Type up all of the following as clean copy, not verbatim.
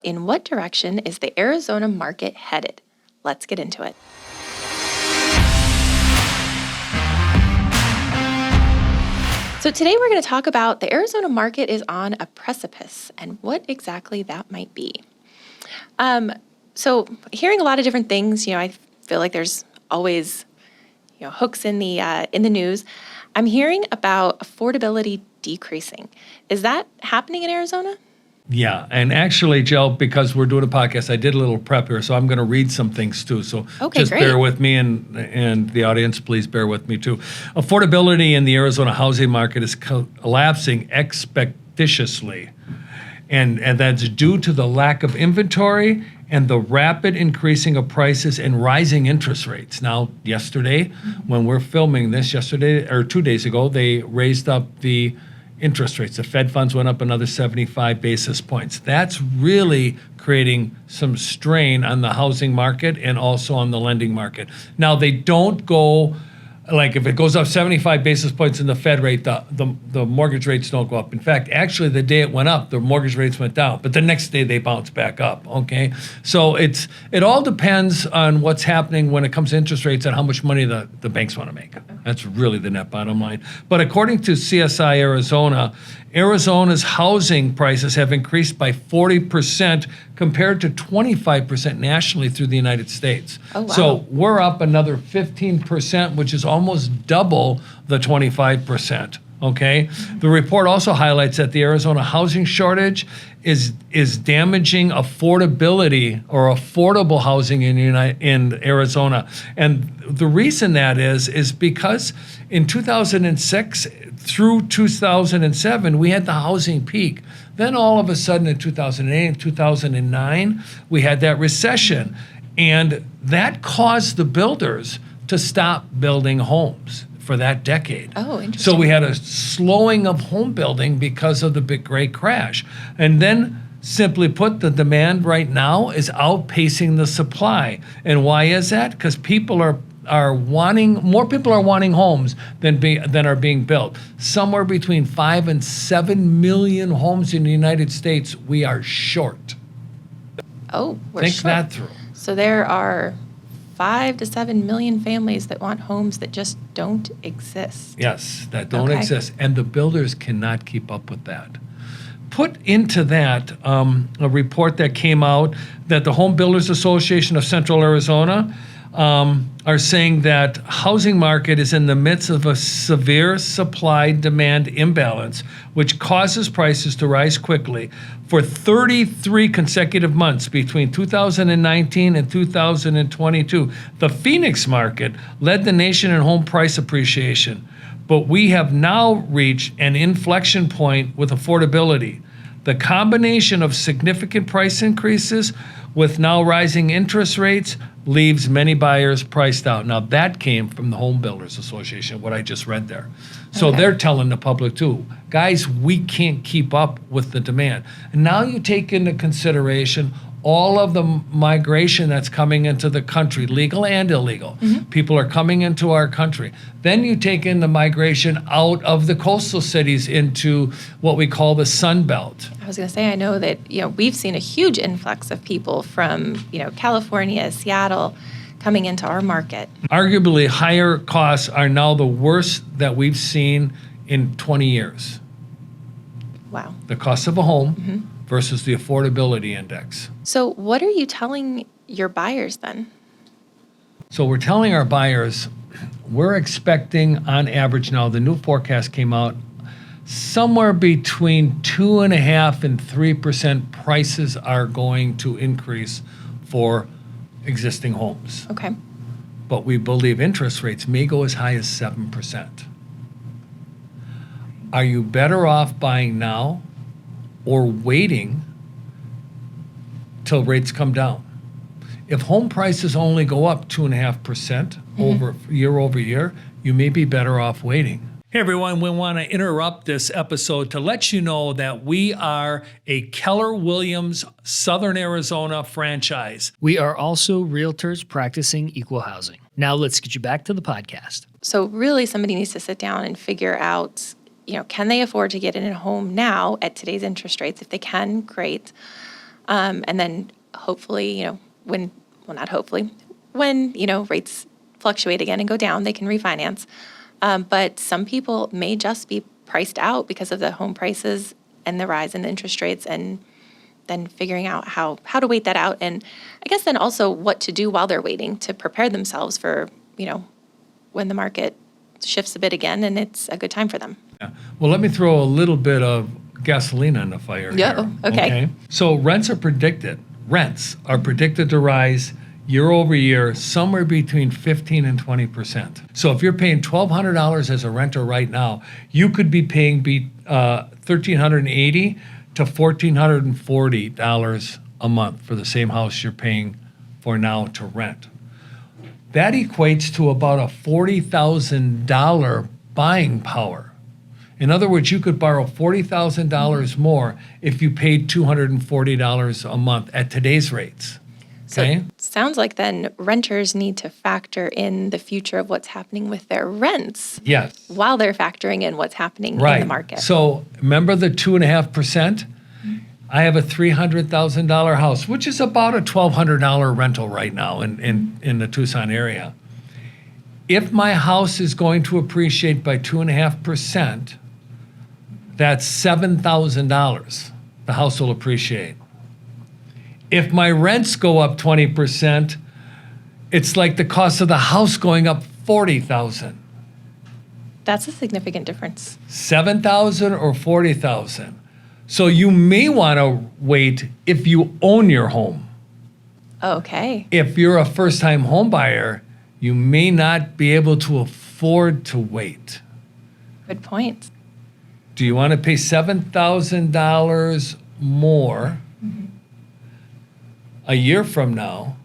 In what direction is the Arizona market headed? Let's get into it. So today we're going to talk about the Arizona market is on a precipice and what exactly that might be. So hearing a lot of different things, I feel like there's always, hooks in the news. I'm hearing about affordability decreasing. Is that happening in Arizona? Yeah, and actually, Jill, because we're doing a podcast, I did a little prep here, so I'm going to read some things too. So just great. bear with me, and the audience, please bear with me too. Affordability in the Arizona housing market is collapsing expeditiously, and that's due to the lack of inventory and the rapid increasing of prices and rising interest rates. Now, yesterday, when we're filming this, 2 days ago, they raised up the interest rates. The Fed funds went up another 75 basis points. That's really creating some strain on the housing market and also on the lending market. Now, they don't go, like if it goes up 75 basis points in the Fed rate, the mortgage rates don't go up. In fact, actually the day it went up, the mortgage rates went down, but the next day they bounce back up, okay? So it all depends on what's happening when it comes to interest rates and how much money the banks want to make. That's really the net bottom line. But according to CSI Arizona, Arizona's housing prices have increased by 40% compared to 25% nationally through the United States. Oh, wow. So we're up another 15%, which is almost double the 25%. Okay. The report also highlights that the Arizona housing shortage is damaging affordability or affordable housing in Arizona. And the reason that is because in 2006 through 2007, we had the housing peak. Then all of a sudden in 2008 and 2009, we had that recession. And that caused the builders to stop building homes for that decade. Oh, interesting. So we had a slowing of home building because of the big great crash. And then, simply put, the demand right now is outpacing the supply. And why is that? Because more people are wanting homes than are being built. Somewhere between 5 and 7 million homes in the United States, we are short. Oh, we're Think short. that through. So there are 5 to 7 million families that want homes that just don't exist. Yes, that don't Okay. exist. And the builders cannot keep up with that. Put into that a report that came out that the Home Builders Association of Central Arizona are saying that housing market is in the midst of a severe supply-demand imbalance, which causes prices to rise quickly. For 33 consecutive months between 2019 and 2022, the Phoenix market led the nation in home price appreciation. But we have now reached an inflection point with affordability. The combination of significant price increases with now rising interest rates leaves many buyers priced out. Now, that came from the Home Builders Association, what I just read there. So Okay. they're telling the public too, guys, we can't keep up with the demand. And now you take into consideration all of the migration that's coming into the country, legal and illegal. People are coming into our country. Then you take in the migration out of the coastal cities into what we call the Sun Belt. I was going to say, I know that, we've seen a huge influx of people from, California, Seattle, coming into our market. Arguably, higher costs are now the worst that we've seen in 20 years. Wow. The cost of a home versus the affordability index. So what are you telling your buyers then? So we're telling our buyers, we're expecting on average now, the new forecast came out, somewhere between 2.5% and 3% prices are going to increase for existing homes. Okay. But we believe interest rates may go as high as 7%. Are you better off buying now or waiting till rates come down? If home prices only go up 2.5% over year, you may be better off waiting. Hey everyone, we want to interrupt this episode to let you know that we are a Keller Williams Southern Arizona franchise. We are also realtors practicing equal housing. Now let's get you back to the podcast. So really somebody needs to sit down and figure out, can they afford to get in a home now at today's interest rates? If they can, great. And then hopefully, when, rates fluctuate again and go down, they can refinance. But some people may just be priced out because of the home prices and the rise in interest rates, and then figuring out how to wait that out. And I guess then also what to do while they're waiting to prepare themselves for, when the market shifts a bit again and it's a good time for them. Yeah. Well, let me throw a little bit of gasoline on the fire Yeah, here. okay. So rents are predicted to rise year over year, somewhere between 15 and 20%. So if you're paying $1,200 as a renter right now, you could be paying $1,380 to $1,440 a month for the same house you're paying for now to rent. That equates to about a $40,000 buying power. In other words, you could borrow $40,000 more if you paid $240 a month at today's rates. So Okay? it sounds like then renters need to factor in the future of what's happening with their rents Yes. while they're factoring in what's happening Right. in the market. So remember the 2.5%? I have a $300,000 house, which is about a $1,200 rental right now in the Tucson area. If my house is going to appreciate by 2.5%, that's $7,000 the house will appreciate. If my rents go up 20%, it's like the cost of the house going up $40,000. That's a significant difference. $7,000 or $40,000. So you may want to wait if you own your home. Okay. If you're a first-time home buyer, you may not be able to afford to wait. Good point. Do you want to pay $7,000 more a year from now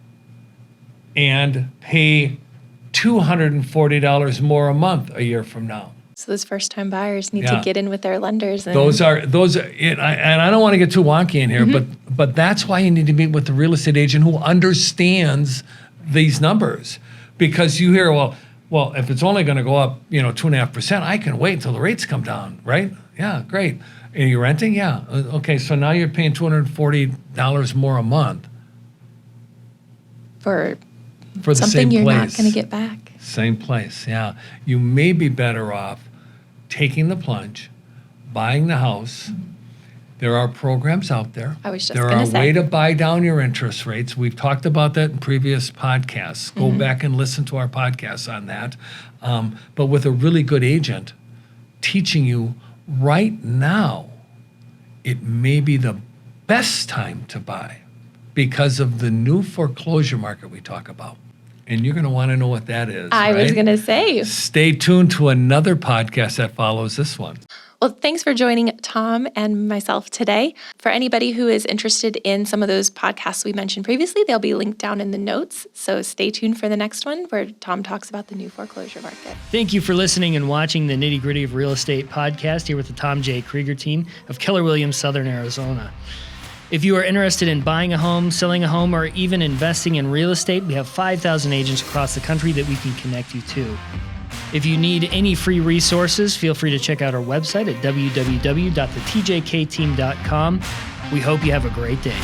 and pay $240 more a month a year from now? So those first-time buyers need Yeah. to get in with their lenders. And Those are, and I don't want to get too wonky in here, but that's why you need to meet with the real estate agent who understands these numbers. Because you hear, well, if it's only going to go up, 2.5%, I can wait until the rates come down, right? Yeah, great. Are you renting? Yeah. Okay, so now you're paying $240 more a month for for the something same you're place. not going to get back. Same place, yeah. You may be better off taking the plunge, buying the house. There are programs out there. I was just There gonna are a say. way to buy down your interest rates. We've talked about that in previous podcasts. Go back and listen to our podcasts on that. But with a really good agent teaching you right now, it may be the best time to buy because of the new foreclosure market we talk about. And you're going to want to know what that is. I was right? going to say. Stay tuned to another podcast that follows this one. Well, thanks for joining Tom and myself today. For anybody who is interested in some of those podcasts we mentioned previously, they'll be linked down in the notes. So stay tuned for the next one where Tom talks about the new foreclosure market. Thank you for listening and watching the Nitty Gritty of Real Estate podcast here with the Tom J. Krieger team of Keller Williams, Southern Arizona. If you are interested in buying a home, selling a home, or even investing in real estate, we have 5,000 agents across the country that we can connect you to. If you need any free resources, feel free to check out our website at www.thetjkteam.com. We hope you have a great day.